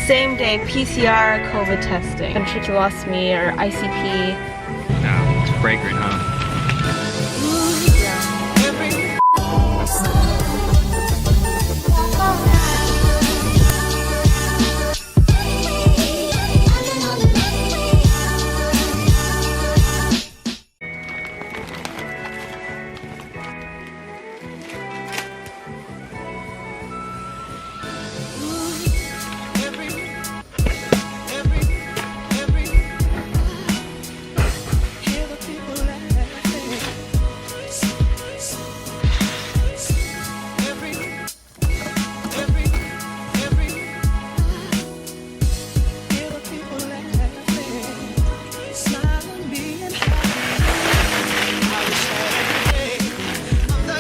same day PCR COVID testing. And tracheostomy or ICP. No, it's fragrant, huh?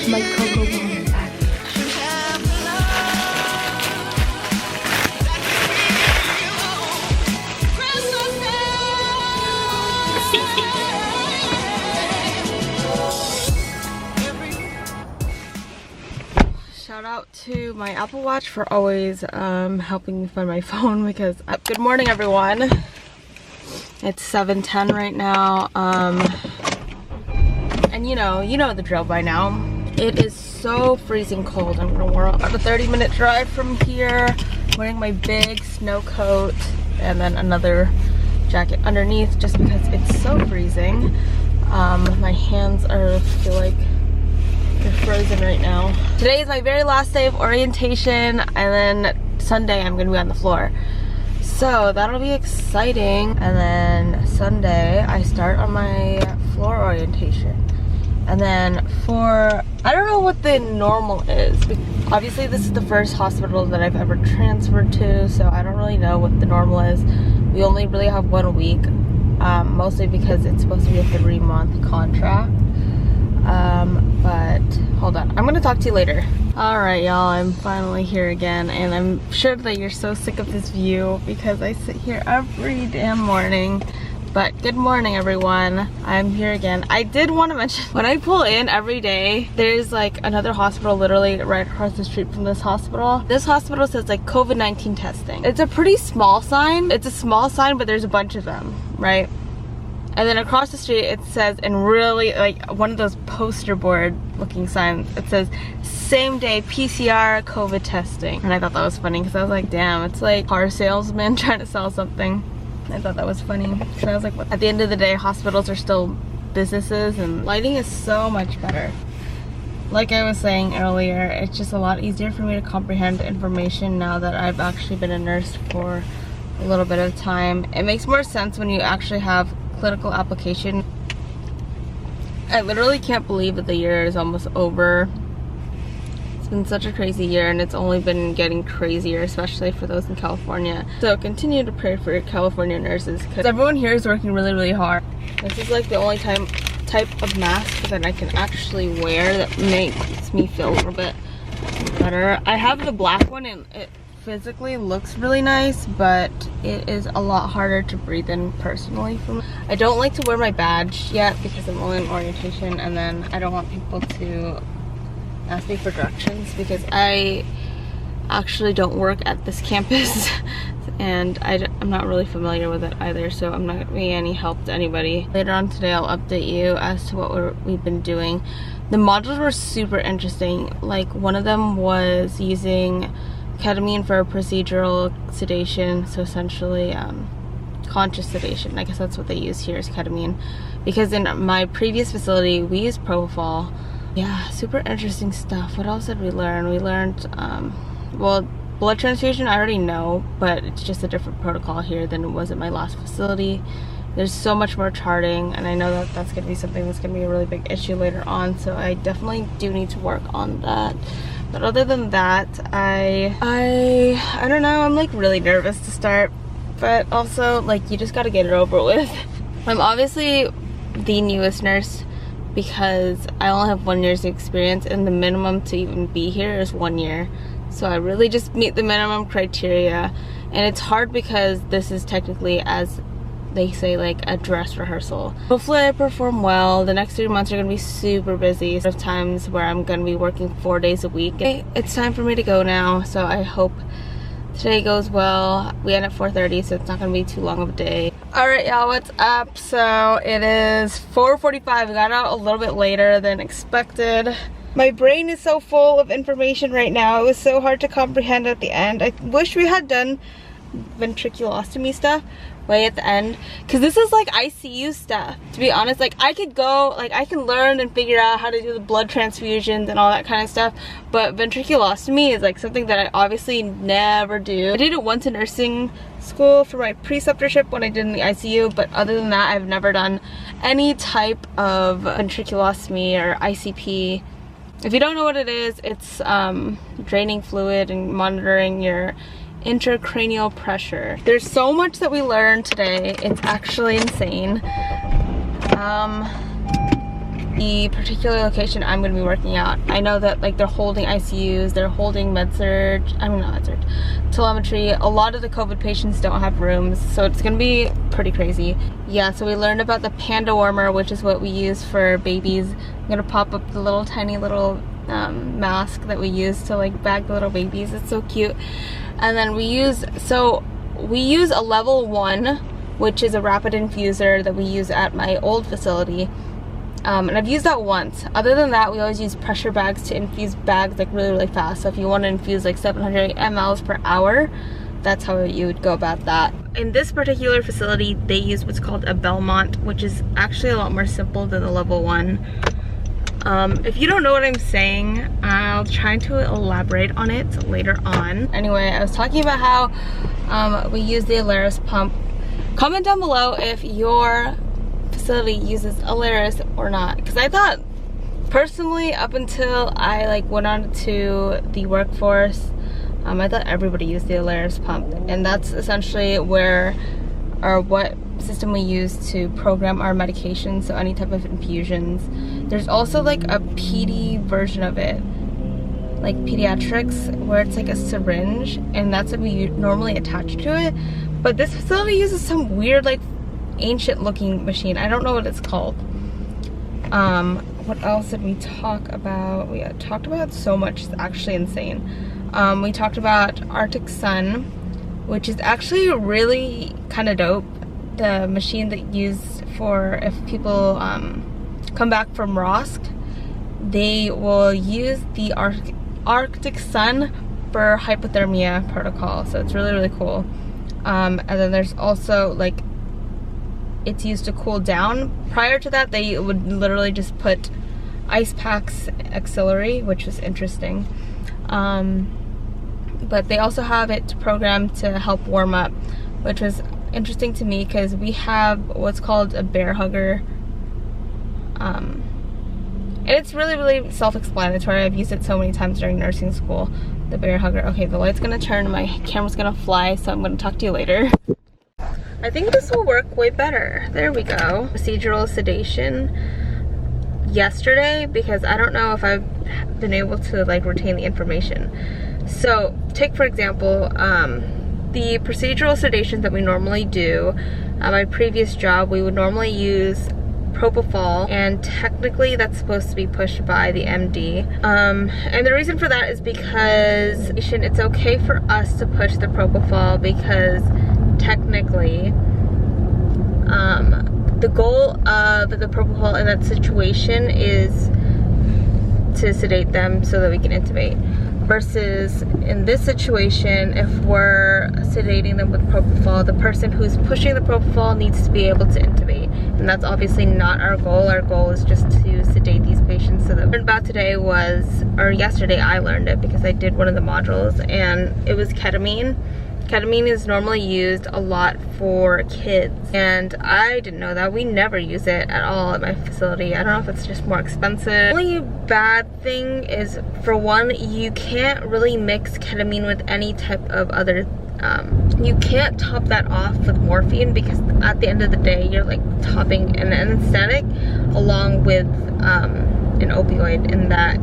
My cocoa bomb package. Shout out to my Apple Watch for always helping me find my phone because good morning everyone. It's 7:10 right now. And you know the drill by now. It is so freezing cold. I'm gonna work about a 30-minute drive from here, wearing my big snow coat and then another jacket underneath just because it's so freezing. My hands feel like they're frozen right now. Today is my very last day of orientation, and then Sunday I'm gonna be on the floor. So that'll be exciting. And then Sunday I start on my floor orientation. And then I don't know what the normal is. Obviously this is the first hospital that I've ever transferred to, so I don't really know what the normal is. We only really have 1 week, mostly because it's supposed to be a 3-month contract. But hold on, I'm gonna talk to you later. All right, y'all, I'm finally here again, and I'm sure that you're so sick of this view because I sit here every damn morning. But good morning everyone, I'm here again. I did want to mention, when I pull in every day, there's like another hospital literally right across the street from this hospital. This hospital says like COVID-19 testing. It's a pretty small sign. It's a small sign, but there's a bunch of them, right? And then across the street it says, in really like one of those poster board looking signs, it says same day PCR COVID testing. And I thought that was funny because I was like, damn, it's like car salesman trying to sell something. I thought that was funny. So I was like, what? At the end of the day, hospitals are still businesses and lighting is so much better. Like I was saying earlier, it's just a lot easier for me to comprehend information now that I've actually been a nurse for a little bit of time. It makes more sense when you actually have clinical application. I literally can't believe that the year is almost over. It's been such a crazy year, and it's only been getting crazier, especially for those in California. So continue to pray for California nurses because everyone here is working really, really hard. This is like the only type of mask that I can actually wear that makes me feel a little bit better. I have the black one and it physically looks really nice, but it is a lot harder to breathe in personally for me. I don't like to wear my badge yet because I'm only in orientation, and then I don't want people to ask me for directions because I actually don't work at this campus and I'm not really familiar with it either, so I'm not going to be any help to anybody. Later on today I'll update you as to what we've been doing. The modules were super interesting. Like one of them was using ketamine for procedural sedation, so essentially conscious sedation. I guess that's what they use here is ketamine, because in my previous facility we used propofol. Yeah, super interesting stuff. What else did we learn? We learned, well, blood transfusion I already know, but it's just a different protocol here than it was at my last facility. There's so much more charting, and I know that that's going to be something that's going to be a really big issue later on, so I definitely do need to work on that. But other than that, I don't know, I'm like really nervous to start, but also like you just got to get it over with. I'm obviously the newest nurse because I only have 1 year's experience, and the minimum to even be here is 1 year. So I really just meet the minimum criteria, and it's hard because this is technically, as they say, like a dress rehearsal. Hopefully I perform well. The next 3 months are gonna be super busy. There's times where I'm gonna be working 4 days a week. It's time for me to go now, so I hope today goes well. We end at 4:30, so it's not gonna be too long of a day. All right, y'all, what's up? So it is 4:45. We got out a little bit later than expected. My brain is so full of information right now. It was so hard to comprehend at the end. I wish we had done ventriculostomy stuff way at the end, because this is like ICU stuff, to be honest. Like, I could go, like, I can learn and figure out how to do the blood transfusions and all that kind of stuff, but ventriculostomy is like something that I obviously never do. I did it once in nursing school for my preceptorship when I did in the ICU, but other than that, I've never done any type of ventriculostomy or ICP. If you don't know what it is, it's draining fluid and monitoring your intracranial pressure. There's so much that we learned today. It's actually insane. The particular location I'm going to be working out, I know that like they're holding ICUs, they're holding med-surg, I mean not med-surg, telemetry. A lot of the COVID patients don't have rooms, so it's going to be pretty crazy. Yeah, so we learned about the panda warmer, which is what we use for babies. I'm going to pop up the little tiny little mask that we use to like bag the little babies. It's so cute. And then we use a level 1, which is a rapid infuser that we use at my old facility. And I've used that once. Other than that, we always use pressure bags to infuse bags like really fast. So if you want to infuse like 700 mLs per hour, that's how you would go about that. In this particular facility, they use what's called a Belmont, which is actually a lot more simple than the level 1. If you don't know what I'm saying, I'll try to elaborate on it later on. Anyway, I was talking about how we use the Alaris pump. Comment down below if your facility uses Alaris or not, because I thought personally, up until I like went on to the workforce, I thought everybody used the Alaris pump, and that's essentially where or what system we use to program our medications, so any type of infusions. There's also like a PD version of it, like pediatrics, where it's like a syringe, and that's what we normally attach to it. But this facility uses some weird like ancient looking machine. I don't know what it's called. What else did we talk about? We talked about so much. It's actually insane. We talked about Arctic Sun, which is actually really kind of dope. The machine that used for if people come back from ROSC, they will use the Arctic Sun for hypothermia protocol. So it's really cool. And then there's also like, it's used to cool down. Prior to that, they would literally just put ice packs auxiliary, which was interesting. But they also have it programmed to help warm up, which was interesting to me because we have what's called a bear hugger. And it's really self-explanatory. I've used it so many times during nursing school, the bear hugger. Okay, the light's gonna turn, my camera's gonna fly, so I'm gonna talk to you later. I think this will work way better. There we go. Procedural sedation yesterday, because I don't know if I've been able to like retain the information. So take for example, the procedural sedation that we normally do at my previous job, we would normally use propofol, and technically that's supposed to be pushed by the MD. And the reason for that is because it's okay for us to push the propofol, because technically the goal of the propofol in that situation is to sedate them so that we can intubate. Versus in this situation, if we're sedating them with propofol, the person who's pushing the propofol needs to be able to intubate, and that's obviously not our goal. Our goal is just to sedate these patients. So that what I learned about today was, or yesterday I learned it because I did one of the modules, and it was ketamine. Ketamine is normally used a lot for kids, and I didn't know that. We never use it at all at my facility. I don't know if it's just more expensive. The only bad thing is, for one, you can't really mix ketamine with any type of other, you can't top that off with morphine, because at the end of the day, you're like topping an anesthetic along with an opioid, and that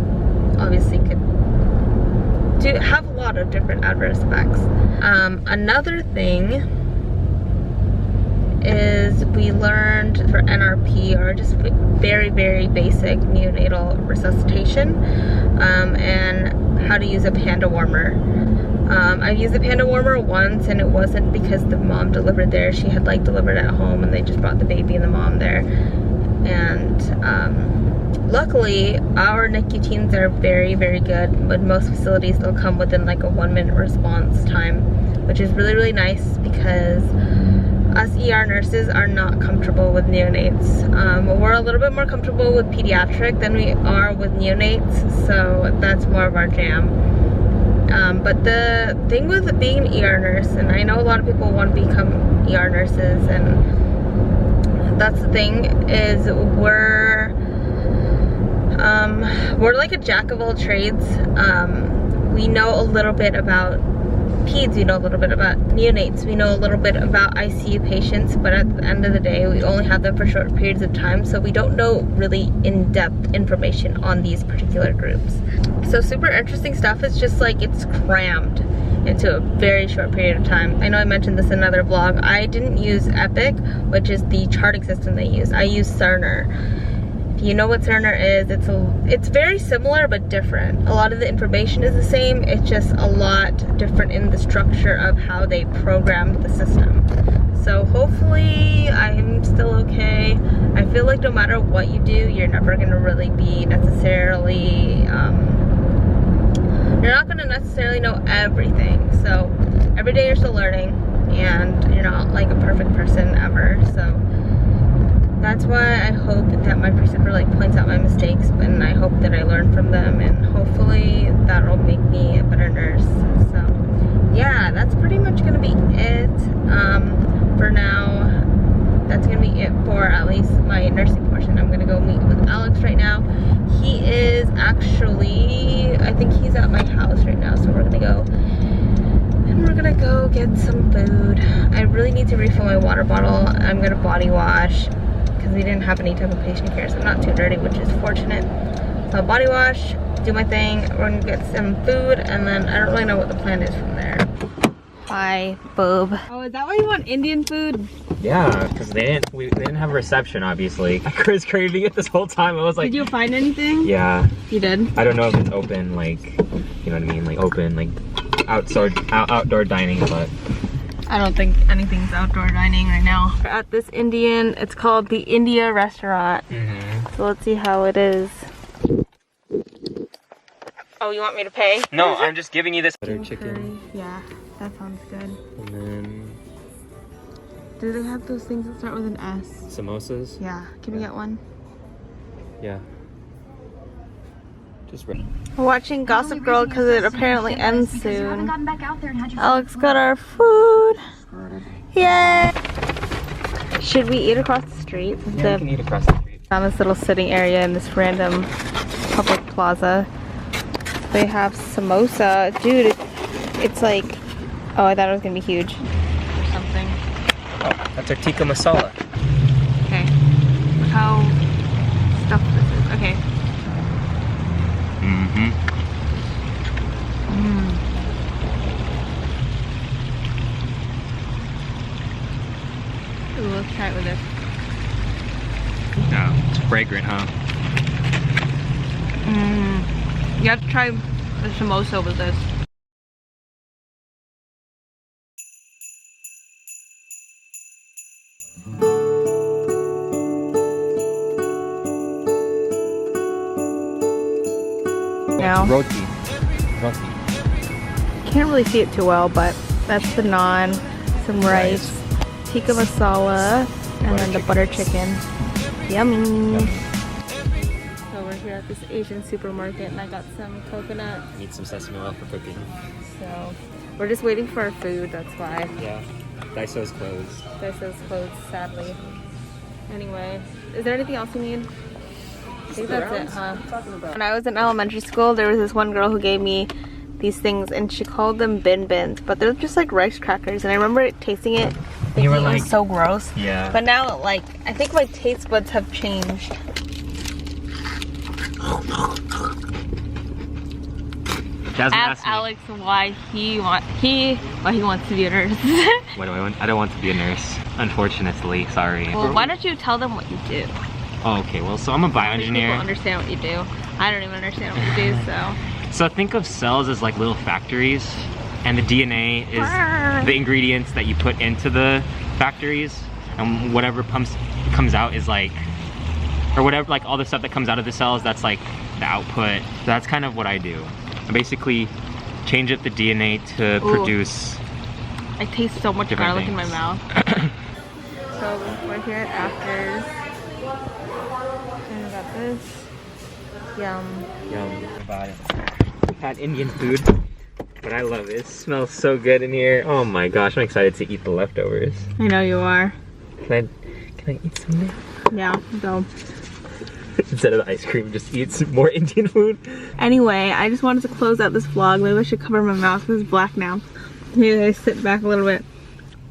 obviously could have a lot of different adverse effects. Another thing is we learned for NRP, or just very basic neonatal resuscitation, and how to use a panda warmer. I've used the Panda Warmer once, and it wasn't because the mom delivered there. She had like delivered at home, and they just brought the baby and the mom there. And luckily, our NICU teams are very, very good. With most facilities, they'll come within like a 1-minute response time, which is really, really nice because us ER nurses are not comfortable with neonates. We're a little bit more comfortable with pediatric than we are with neonates, so that's more of our jam. But the thing with being an ER nurse, and I know a lot of people want to become ER nurses, and that's the thing, is we're like a jack of all trades. We know a little bit about peds, we know a little bit about neonates, we know a little bit about ICU patients, but at the end of the day, we only have them for short periods of time, so we don't know really in-depth information on these particular groups. So super interesting stuff. It's just like it's crammed into a very short period of time. I know I mentioned this in another vlog. I didn't use Epic, which is the charting system they use. I use Cerner. If you know what Cerner is, it's very similar but different. A lot of the information is the same, it's just a lot different in the structure of how they programmed the system. So hopefully I'm still okay. I feel like no matter what you do, you're never gonna really be necessarily, you're not gonna necessarily know everything. So every day you're still learning, and you're not like a perfect person ever. So that's why I hope that my preceptor like points out my mistakes, and I hope that I learn from them, and hopefully that'll make me a better nurse. So yeah, that's pretty much gonna be it for now. That's gonna be it for at least my nursing portion. I'm gonna go meet with Alex right now. He is actually, I think he's at my house right now, so we're gonna go get some food. I really need to refill my water bottle. I'm gonna body wash because we didn't have any type of patient care, so I'm not too dirty, which is fortunate. So I'll body wash, do my thing, we're gonna get some food, and then I don't really know what the plan is from there. Hi, boob. Oh, is that why you want Indian food? Yeah, because they didn't have a reception, obviously. I was craving it this whole time. I was like, did you find anything? Yeah. You did? I don't know if it's open, like, you know what I mean, like open, like outdoor dining, but I don't think anything's outdoor dining right now. We're at this Indian, it's called the India restaurant. So let's see how it is. Oh, you want me to pay? No, I'm just giving you this butter chicken. Curry. Yeah, that sounds good. And then Do they have those things that start with an S? samosas. Yeah, can we get one? Yeah. Just ready. We're watching Gossip Girl because it apparently ends soon. Alex got our food. Yay! Should we eat across the street? Yeah, we can eat across the street. On this little sitting area in this random public plaza. They have samosa. Dude, it's like, oh, I thought it was gonna be huge or something. Oh, that's our tikka masala. Okay. Look how stuffed this is. Okay. Mm-hmm. Ooh, let's try it with this. No, it's fragrant, huh? You have to try the samosa with this. Now, Roti. can't really see it too well, but that's the naan, some rice, tikka masala, and then the butter chicken. Yummy. So we're here at this Asian supermarket, and I got some coconut. Need some sesame oil for cooking. So we're just waiting for our food. That's why. Yeah. Daiso's closed. Daiso's closed, sadly. Anyway, is there anything else you need? I think that's it, huh? When I was in elementary school, there was this one girl who gave me these things, and she called them bin bins, but they're just like rice crackers. And I remember tasting it, thinking You were it like, was so gross. Yeah. But now, like, I think my taste buds have changed. Ask Alex why he wants to be a nurse. What do I want? I don't want to be a nurse, unfortunately. Sorry. Well, why don't you tell them what you do? Oh, okay. Well, so I'm a bioengineer. People understand what you do. I don't even understand what you do, so. So think of cells as like little factories. and the DNA is the ingredients that you put into the factories, and whatever comes out is like, or whatever, like all the stuff that comes out of the cells, that's like the output. So that's kind of what I do. I basically change up the DNA to produce. I taste so much garlic in my mouth. So we're here at Afters. And we got this. Yum. Yum about it. We've had Indian food, but I love it. It smells so good in here. Oh my gosh, I'm excited to eat the leftovers. I know you are. Can I eat some now? Yeah, go. Instead of the ice cream, just eat some more Indian food. Anyway, I just wanted to close out this vlog. Maybe I should cover my mouth because it's black now. Maybe I sit back a little bit.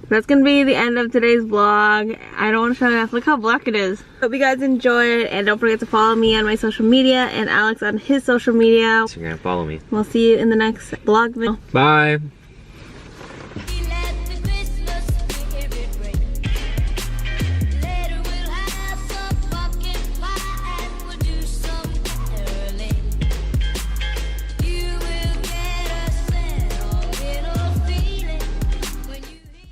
That's gonna be the end of today's vlog. I don't want to show you. Look how black it is. Hope you guys enjoyed, and don't forget to follow me on my social media and Alex on his social media. Instagram, follow me. We'll see you in the next vlog video. Bye.